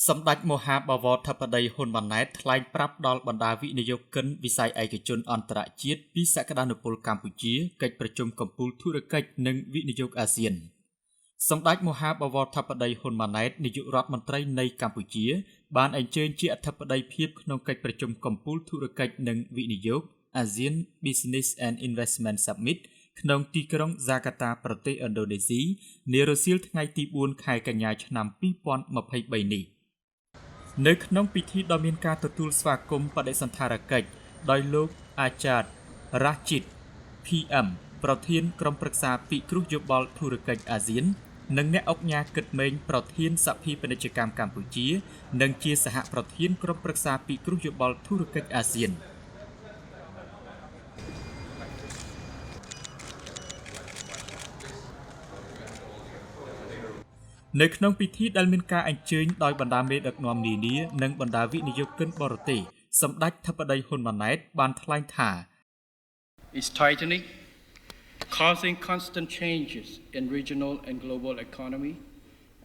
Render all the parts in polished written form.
សម្ដេចមហាបវរធិបតីហ៊ុនម៉ាណែតថ្លែងប្រាប់ដល់បណ្ដាវិនិយោគិនវិស័យឯកជនអន្តរជាតិពីសក្តានុពលកម្ពុជាកិច្ចប្រជុំកំពូលធុរកិច្ចនិងវិនិយោគអាស៊ានសម្ដេចមហាបវរធិបតីហ៊ុនម៉ាណែតនាយករដ្ឋមន្ត្រីនៃកម្ពុជាបានអញ្ជើញជាអធិបតីភាពក្នុងកិច្ចប្រជុំកំពូលធុរកិច្ចនិងវិនិយោគ ASEAN Business and Investment Summit ក្នុងទីក្រុងហ្សាកាតាប្រទេសឥណ្ឌូនេស៊ីនារសៀលថ្ងៃទី4ខែកញ្ញាឆ្នាំ2023នេះនៅក្នុងពិធីដ៏មានការទទួលស្វាគមន៍បដិសណ្ឋារកិច្ចដោយលោកអាចារ្យរ៉ាជិត PM ប្រធានក្រុមប្រឹក្សាពិគ្រោះយោបល់ធុរកិច្ចអាស៊ាននិងអ្នកអង្គការគិតមេងប្រធានសភាពាណិជ្ជកម្មកម្ពុជានិងជាសហប្រធានក្រុមប្រឹក្សាពិគ្រោះយោបល់ធុរកិច្ចអាស៊ាននៅក្នុងពិធីដែលមានការអញ្ជើញដោយបណ្ដាមេដឹកនាំនានានិងបណ្ដាវិនិយោគិនបរទេសសម្ដេចធិបតីហ៊ុនម៉ាណែតបានថ្លែងថា is tightening, causing constant changes in regional and global economy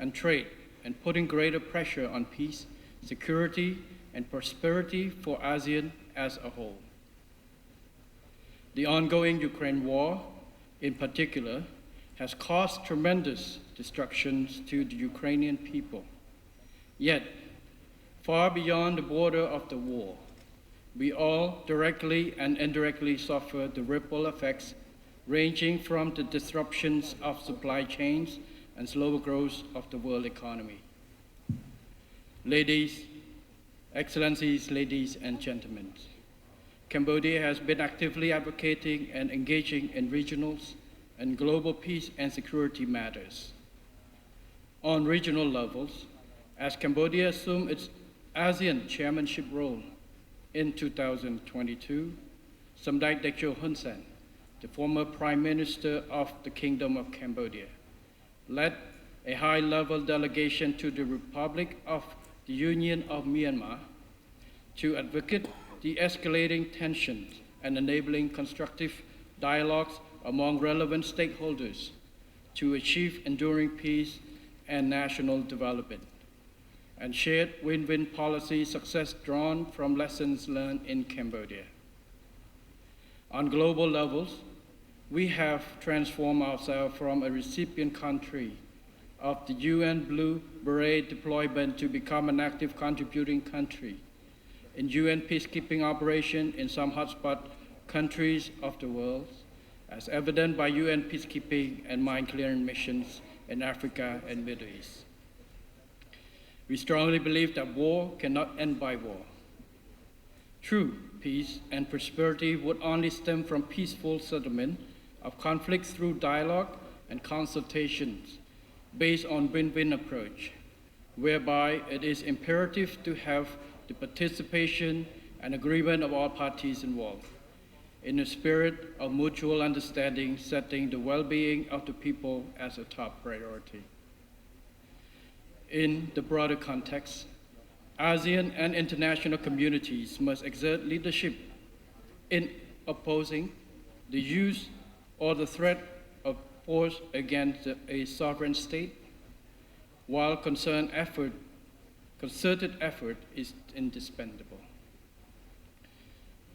and trade and putting greater pressure on peace, security and prosperity for ASEAN as a whole. The ongoing Ukraine war in particular has caused tremendous destructions to the Ukrainian people. Yet, far beyond the border of the war, we all directly and indirectly suffer the ripple effects ranging from the disruptions of supply chains and slower growth of the world economy. Ladies, Excellencies, ladies and gentlemen, Cambodia has been actively advocating and engaging in regional and global peace and security matters. On regional levels, as Cambodia assumed its ASEAN chairmanship role in 2022, Samdech Techo Hun Sen, the former Prime Minister of the Kingdom of Cambodia, led a high-level delegation to the Republic of the Union of Myanmar to advocate the escalating tensions and enabling constructive dialogues among relevant stakeholders to achieve enduring peace and national development, and shared win-win policy success drawn from lessons learned in Cambodia. On global levels, we have transformed ourselves from a recipient country of the UN Blue Beret deployment to become an active contributing country in UN peacekeeping operation in some hotspot countries of the world, as evident by UN peacekeeping and mine clearing missions in Africa and Middle East. We strongly believe that war cannot end by war. True peace and prosperity would only stem from peaceful settlement of conflicts through dialogue and consultations based on win-win approach, whereby it is imperative to have the participation and agreement of all parties involved, in a spirit of mutual understanding, setting the well-being of the people as a top priority. In the broader context, ASEAN and international communities must exert leadership in opposing the use or the threat of force against a sovereign state, while concerted effort is indispensable.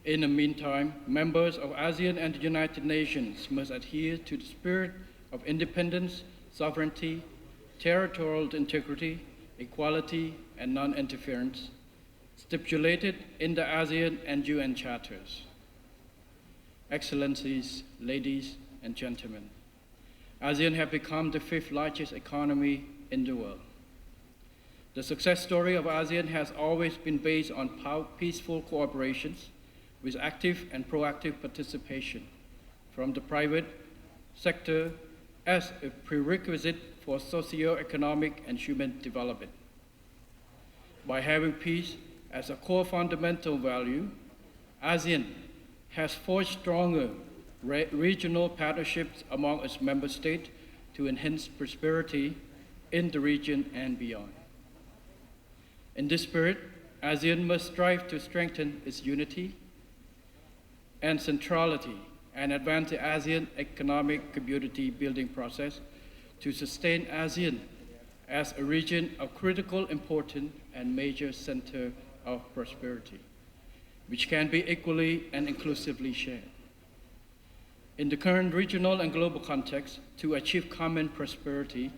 In the meantime, members of ASEAN and the United Nations must adhere to the spirit of independence, sovereignty, territorial integrity, equality, and non-interference, stipulated in the ASEAN and UN charters. Excellencies, ladies and gentlemen, ASEAN have become the fifth largest economy in the world. The success story of ASEAN has always been based on peaceful cooperations with active and proactive participation from the private sector as a prerequisite for socio-economic and human development. By having peace as a core fundamental value, ASEAN has forged stronger regional partnerships among its member states to enhance prosperity in the region and beyond. In this spirit, ASEAN must strive to strengthen its unity and centrality and advance the ASEAN economic community building process to sustain ASEAN as a region of critical importance and major center of prosperity, which can be equally and inclusively shared. In the current regional and global context, to achieve common prosperity,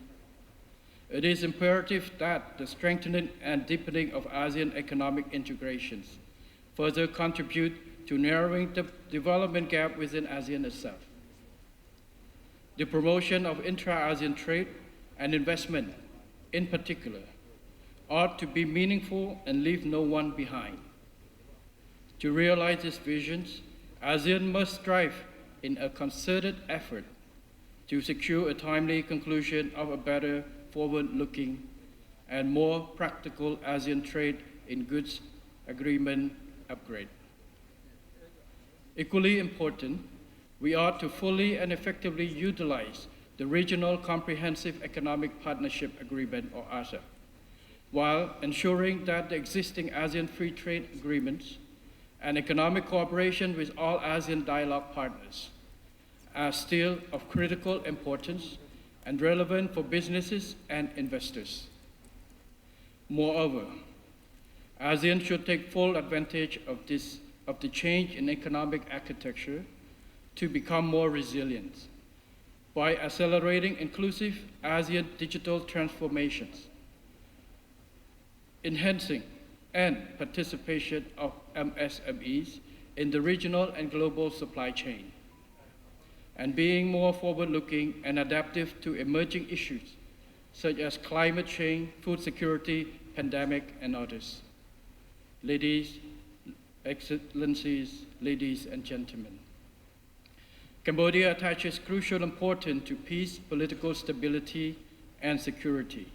it is imperative that the strengthening and deepening of ASEAN economic integrations further contribute to narrowing the development gap within ASEAN itself. The promotion of intra-ASEAN trade and investment, in particular, ought to be meaningful and leave no one behind. To realize these visions, ASEAN must strive in a concerted effort to secure a timely conclusion of a better forward-looking and more practical ASEAN trade in goods agreement upgrade. Equally important, we ought to fully and effectively utilize the Regional Comprehensive Economic Partnership Agreement, or RCEP, while ensuring that the existing ASEAN Free Trade Agreements and economic cooperation with all ASEAN dialogue partners are still of critical importance and relevant for businesses and investors. Moreover, ASEAN should take full advantage of the change in economic architecture to become more resilient by accelerating inclusive ASEAN digital transformations, enhancing and participation of MSMEs in the regional and global supply chain, and being more forward-looking and adaptive to emerging issues such as climate change, food security, pandemic, and others. Ladies, Excellencies, ladies and gentlemen, Cambodia attaches crucial importance to peace, political stability, and security.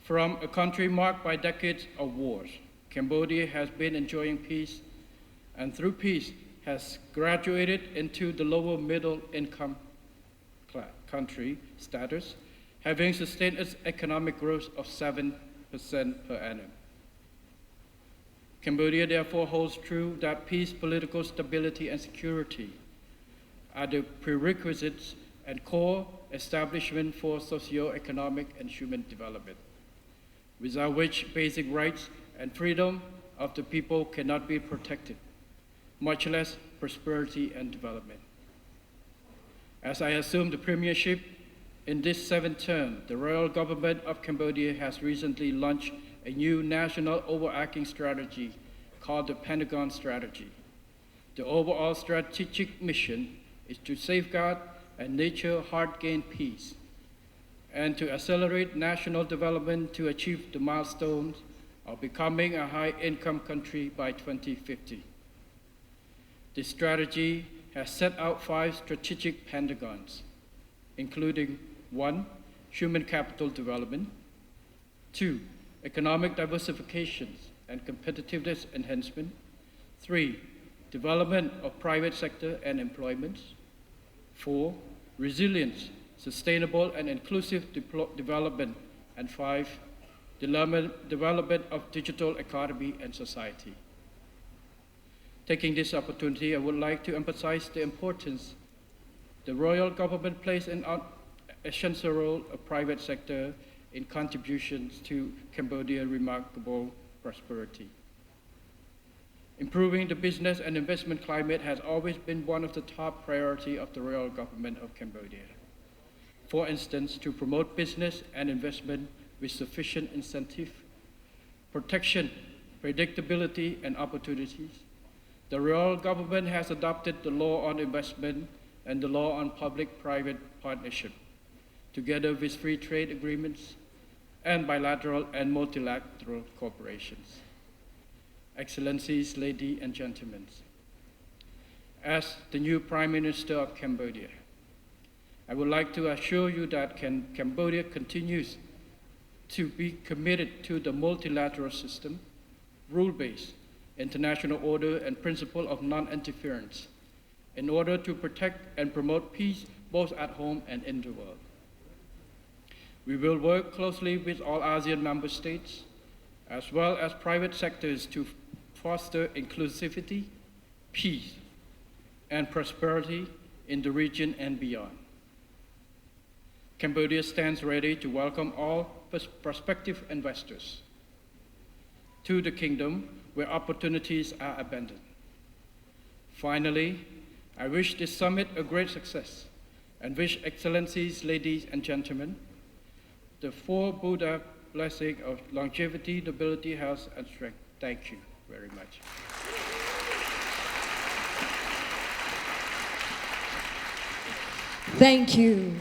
From a country marked by decades of wars, Cambodia has been enjoying peace, and through peace has graduated into the lower middle income country status, having sustained its economic growth of 7% per annum. Cambodia therefore holds true that peace, political stability, and security are the prerequisites and core establishment for socio-economic and human development, without which basic rights and freedom of the people cannot be protected, much less prosperity and development. As I assume the premiership in this 7th term, the royal government of Cambodia has recently launched a new national overarching strategy called the Pentagon Strategy. The overall strategic mission is to safeguard and nurture hard-gained peace, and to accelerate national development to achieve the milestones of becoming a high-income country by 2050. This strategy has set out 5 strategic pentagons, including 1, human capital development, 2, economic diversification and competitiveness enhancement, 3, development of private sector and employment, 4, resilience, sustainable and inclusive development, and 5, development of digital economy and society. Taking this opportunity, I would like to emphasize the importance the royal government plays an essential role of private sector in contributions to Cambodia's remarkable prosperity. Improving the business and investment climate has always been one of the top priorities of the royal government of Cambodia. For instance, to promote business and investment with sufficient incentive, protection, predictability, and opportunities, the royal government has adopted the law on investment and the law on public-private partnership, together with free trade agreements and bilateral and multilateral cooperations. Excellencies, ladies and gentlemen, as the new Prime Minister of Cambodia, I would like to assure you that Cambodia continues to be committed to the multilateral system, rule-based, international order, and principle of non-interference in order to protect and promote peace both at home and in the world. We will work closely with all ASEAN member states, as well as private sectors, to foster inclusivity, peace, and prosperity in the region and beyond. Cambodia stands ready to welcome all prospective investors to the kingdom where opportunities are abundant. Finally, I wish this summit a great success and wish Excellencies, ladies and gentlemen, the four Buddha blessing of longevity, nobility, health, and strength. Thank you very much. Thank you,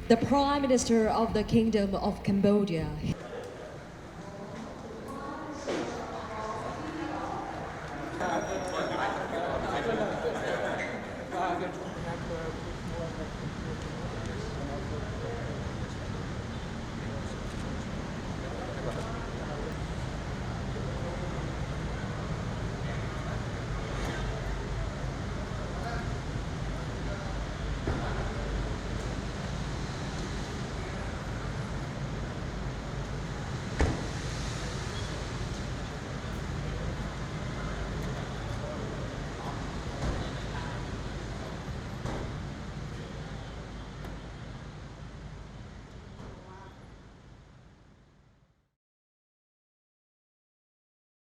the Prime Minister of the Kingdom of Cambodia.